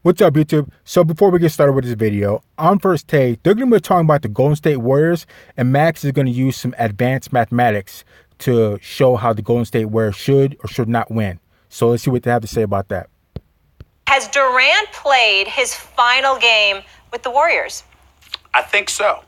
What's up, YouTube? So before we get started with this video, on first take, they're going to be talking about the Golden State Warriors, and Max is going to use some advanced mathematics to show how the Golden State Warriors should or should not win. So let's see what they have to say about that. Has Durant played his final game with the Warriors? I think so.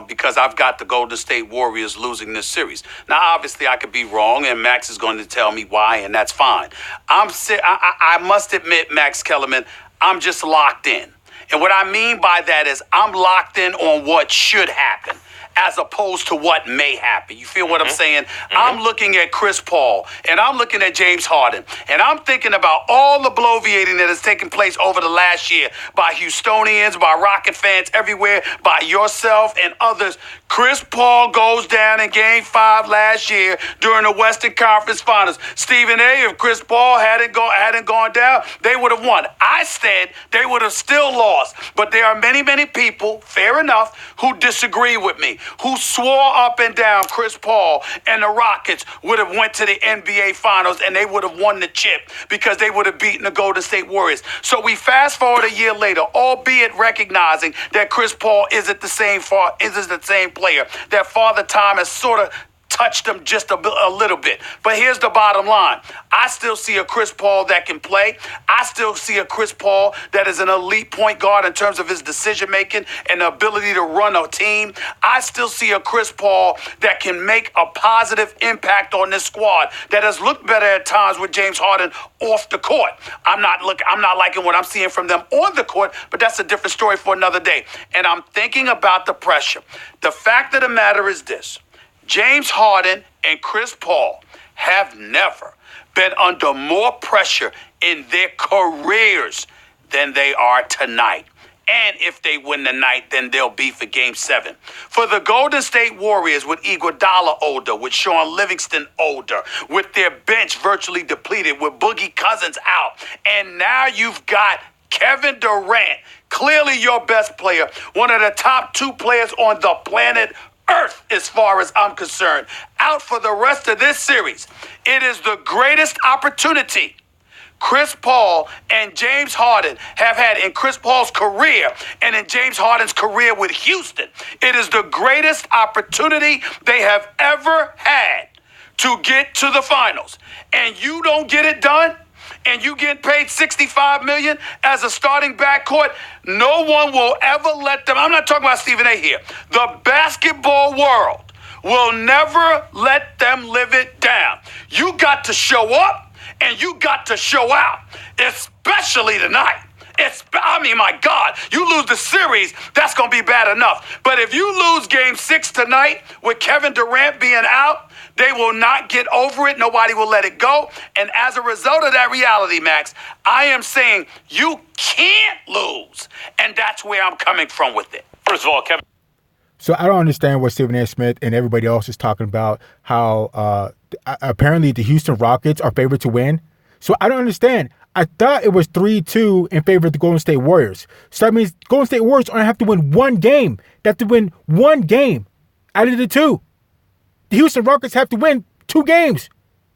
Because I've got the Golden State Warriors losing this series. Now, obviously, I could be wrong, and Max is going to tell me why, and that's fine. I must admit, Max Kellerman, I'm just locked in. And what I mean by that is I'm locked in on what should happen, as opposed to what may happen. You feel what I'm saying? I'm looking at Chris Paul, and I'm looking at James Harden, and I'm thinking about all the bloviating that has taken place over the last year by Houstonians, by Rocket fans everywhere, by yourself and others. Chris Paul goes down in Game 5 last year during the Western Conference Finals. Stephen A., if Chris Paul hadn't gone down, they would have won. I said they would have still lost. But there are many, many people, fair enough, who disagree with me, who swore up and down Chris Paul and the Rockets would have went to the NBA Finals and they would have won the chip because they would have beaten the Golden State Warriors. So we fast forward a year later, albeit recognizing that Chris Paul isn't the same player. That Father Time has sort of touched them just a little bit. But here's the bottom line. I still see a Chris Paul that can play. I still see a Chris Paul that is an elite point guard in terms of his decision-making and the ability to run a team. I still see a Chris Paul that can make a positive impact on this squad that has looked better at times with James Harden off the court. I'm not liking what I'm seeing from them on the court, but that's a different story for another day. And I'm thinking about the pressure. The fact of the matter is this. James Harden and Chris Paul have never been under more pressure in their careers than they are tonight. And if they win tonight, then they'll be for Game 7. For the Golden State Warriors, with Iguodala older, with Sean Livingston older, with their bench virtually depleted, with Boogie Cousins out, and now you've got Kevin Durant, clearly your best player, one of the top 2 players on the planet Earth, as far as I'm concerned, out for the rest of this series. It is the greatest opportunity Chris Paul and James Harden have had in Chris Paul's career and in James Harden's career with Houston. It is the greatest opportunity they have ever had to get to the finals. And you don't get it done, and you get paid $65 million as a starting backcourt, no one will ever let them. I'm not talking about Stephen A. here. The basketball world will never let them live it down. You got to show up and you got to show out, especially tonight. My God, you lose the series, that's going to be bad enough. But if you lose Game 6 tonight with Kevin Durant being out, they will not get over it. Nobody will let it go. And as a result of that reality, Max, I am saying you can't lose. And that's where I'm coming from with it. First of all, Kevin. So I don't understand what Stephen A. Smith and everybody else is talking about, how apparently the Houston Rockets are favored to win. So I don't understand. I thought it was 3-2 in favor of the Golden State Warriors. So that means Golden State Warriors only have to win one game. They have to win one game out of the 2. The Houston Rockets have to win 2 games.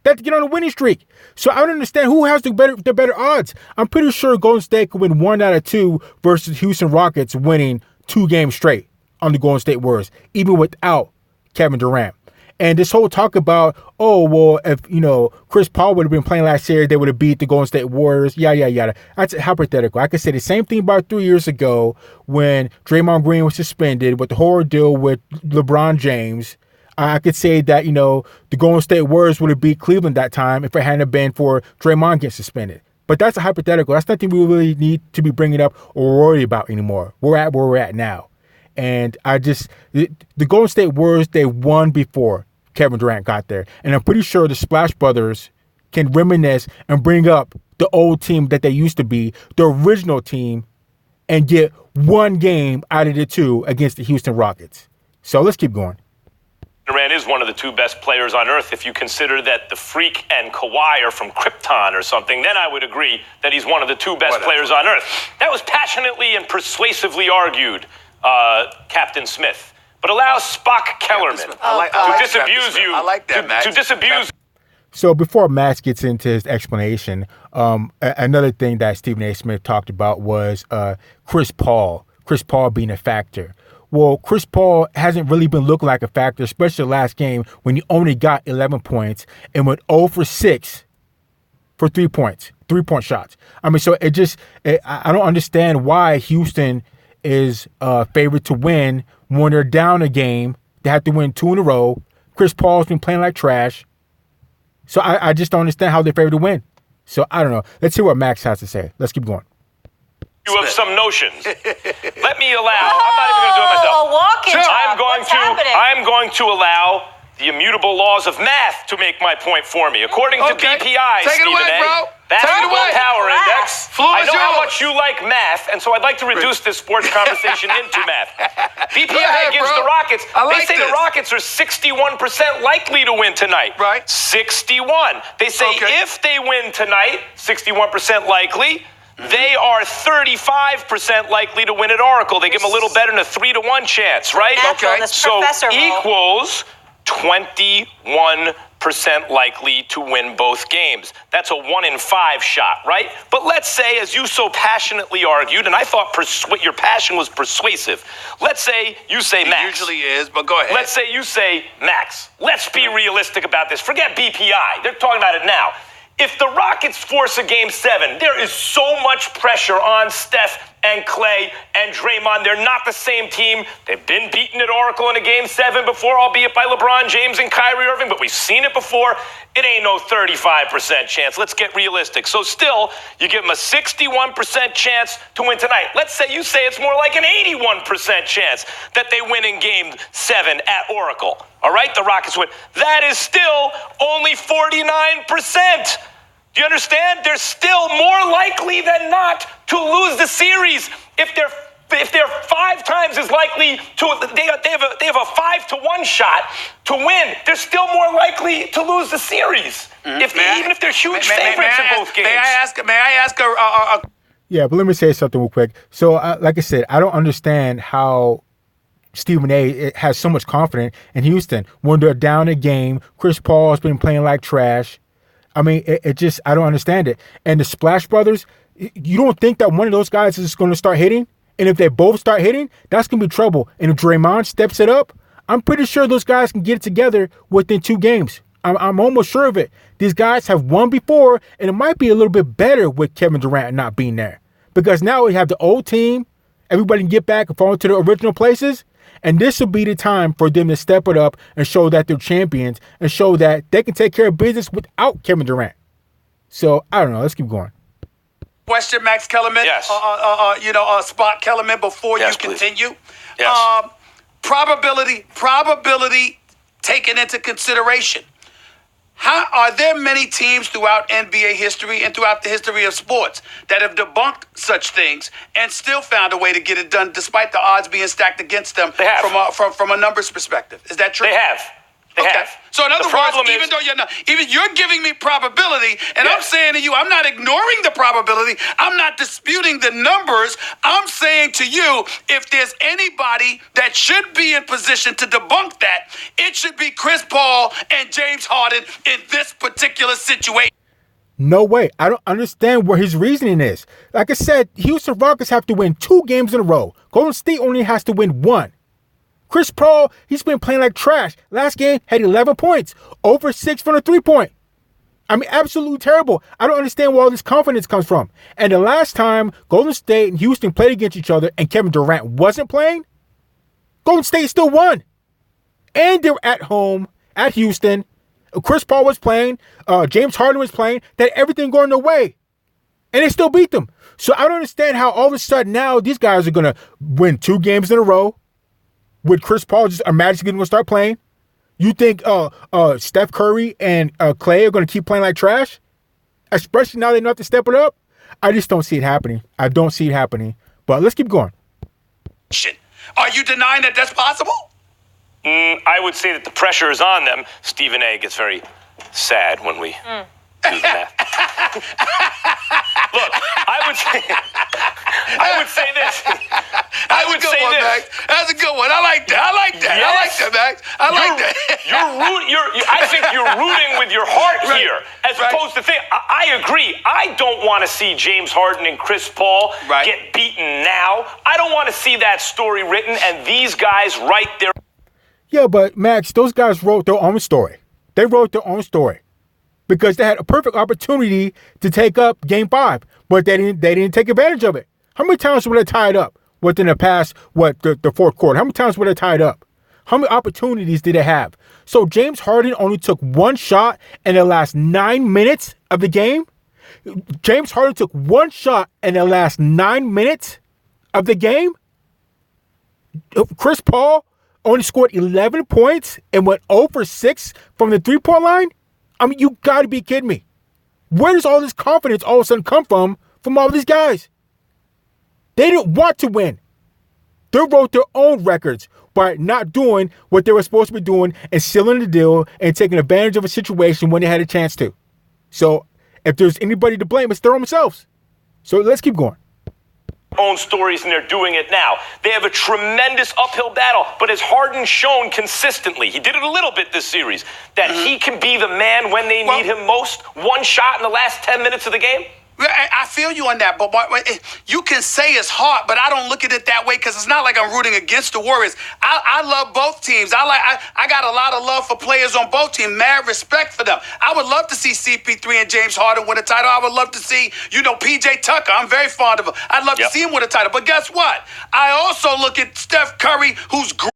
They have to get on a winning streak. So I don't understand who has the better odds. I'm pretty sure Golden State could win 1 out of 2 versus Houston Rockets winning 2 games straight on the Golden State Warriors, even without Kevin Durant. And this whole talk about, if, Chris Paul would have been playing last year, they would have beat the Golden State Warriors, yada. That's hypothetical. I could say the same thing about 3 years ago when Draymond Green was suspended with the whole deal with LeBron James. I could say that, the Golden State Warriors would have beat Cleveland that time if it hadn't been for Draymond getting suspended. But that's a hypothetical. That's nothing we really need to be bringing up or worry about anymore. We're at where we're at now. And the Golden State Warriors, they won before Kevin Durant got there. And I'm pretty sure the Splash Brothers can reminisce and bring up the old team that they used to be, the original team, and get one game out of the 2 against the Houston Rockets. So let's keep going. Durant is one of the 2 best players on earth. If you consider that the Freak and Kawhi are from Krypton or something, then I would agree that he's one of the 2 best players on earth. That was passionately and persuasively argued, Captain Smith. But allow Spock Kellerman to disabuse you. I like that, Max. To disabuse. So before Max gets into his explanation, Another thing that Stephen A. Smith talked about was Chris Paul being a factor. Well, Chris Paul hasn't really been looking like a factor, especially the last game when he only got 11 points and went 0 for 6 for 3 points, 3-point shots. I mean, so I don't understand why Houston is favored to win when they're down a game. They have to win 2 in a row. Chris Paul's been playing like trash. So I just don't understand how they're favored to win. So I don't know. Let's hear what Max has to say. Let's keep going. You have some notions. Let me allow. I'm not even going to do it myself. A walk-in talk. I'm going to allow the immutable laws of math to make my point for me. According to BPI, Take it away, bro. Basketball Power Index. Floor I is know how yours. much you like math, and so I'd like to reduce this sports conversation into math. BPI ahead, gives bro. the Rockets. I like they say this. the Rockets are 61% likely to win tonight. Right. 61. They say if they win tonight, 61% likely. They are 35% likely to win at Oracle. They give them a little better than a 3-to-1 chance, right? Natural, this So professor role. equals 21% likely to win both games. That's a 1 in 5 shot, right? But let's say, as you so passionately argued, and I thought your passion was persuasive. Let's say you say Max. It usually is, but go ahead. Let's say you say Max. Let's be realistic about this. Forget BPI. They're talking about it now. If the Rockets force a Game 7, there is so much pressure on Steph and Clay and Draymond. They're not the same team. They've been beaten at Oracle in a Game 7 before, albeit by LeBron James and Kyrie Irving, but we've seen it before. It ain't no 35% chance. Let's get realistic. So still, you give them a 61% chance to win tonight. Let's say you say it's more like an 81% chance that they win in Game 7 at Oracle. All right, the Rockets win. That is still only 49%. Do you understand? They're still more likely than not to lose the series. If they're 5 times as likely to, they have a 5-to-1 shot to win. They're still more likely to lose the series. Even if they're huge favorites in both games. May I ask a Yeah, but let me say something real quick. So, like I said, I don't understand how Stephen A. has so much confidence in Houston when they're down a game. Chris Paul has been playing like trash. I mean, it just, I don't understand it. And the Splash Brothers, you don't think that one of those guys is going to start hitting? And if they both start hitting, that's going to be trouble. And if Draymond steps it up, I'm pretty sure those guys can get it together within 2 games. I'm almost sure of it. These guys have won before, and it might be a little bit better with Kevin Durant not being there. Because now we have the old team, everybody can get back and fall into the original places. And this will be the time for them to step it up and show that they're champions and show that they can take care of business without Kevin Durant. So, I don't know. Let's keep going. question, Max Kellerman? Yes. Spot Kellerman before Yes, you continue. Yes. Probability taken into consideration. Are there many teams throughout NBA history and throughout the history of sports that have debunked such things and still found a way to get it done despite the odds being stacked against them They have. from a numbers perspective? Is that true? They have. They have. So in other words, even though you're giving me probability, and I'm saying to you, I'm not ignoring the probability. I'm not disputing the numbers. I'm saying to you, if there's anybody that should be in position to debunk that, it should be Chris Paul and James Harden in this particular situation. No way. I don't understand where his reasoning is. Like I said, Houston Rockets have to win 2 games in a row. Golden State only has to win 1. Chris Paul, he's been playing like trash. Last game, had 11 points. Over 6 from the 3-point. I mean, absolutely terrible. I don't understand where all this confidence comes from. And the last time Golden State and Houston played against each other and Kevin Durant wasn't playing, Golden State still won. And they're at home, at Houston. Chris Paul was playing. James Harden was playing. They had everything going their way. And they still beat them. So I don't understand how all of a sudden now these guys are going to win 2 games in a row. With Chris Paul just magically going to start playing? You think Steph Curry and Clay are going to keep playing like trash? Especially now they don't have to step it up? I just don't see it happening. I don't see it happening. But let's keep going. Are you denying that that's possible? I would say that the pressure is on them. Stephen A. gets very sad when we do the math. Look, I would say this. I would say this. That's a good one. I like that. Yes. I like that, Max. I like that. I think you're rooting with your heart Right. here, as opposed to think. I agree. I don't want to see James Harden and Chris Paul get beaten now. I don't want to see that story written and these guys write their. Yeah, but Max, those guys wrote their own story. They wrote their own story because they had a perfect opportunity to take up Game 5, but they didn't take advantage of it. How many times were they tied up within the past, the fourth quarter? How many times were they tied up? How many opportunities did they have? So James Harden only took one shot in the last 9 minutes of the game. James Harden took one shot in the last 9 minutes of the game. Chris Paul only scored 11 points and went 0 for 6 from the three-point line. I mean, you got to be kidding me. Where does all this confidence all of a sudden come from all these guys? They didn't want to win. They wrote their own records by not doing what they were supposed to be doing and sealing the deal and taking advantage of a situation when they had a chance to. So if there's anybody to blame, it's their own selves. So let's keep going. Own stories, and they're doing it now. They have a tremendous uphill battle, but as Harden shown consistently, he did it a little bit this series, that he can be the man when they need him most. One shot in the last 10 minutes of the game. I feel you on that, but you can say it's hard, but I don't look at it that way because it's not like I'm rooting against the Warriors. I love both teams. I got a lot of love for players on both teams. Mad respect for them. I would love to see CP3 and James Harden win a title. I would love to see, PJ Tucker. I'm very fond of him. I'd love to see him win a title. But guess what? I also look at Steph Curry, who's great.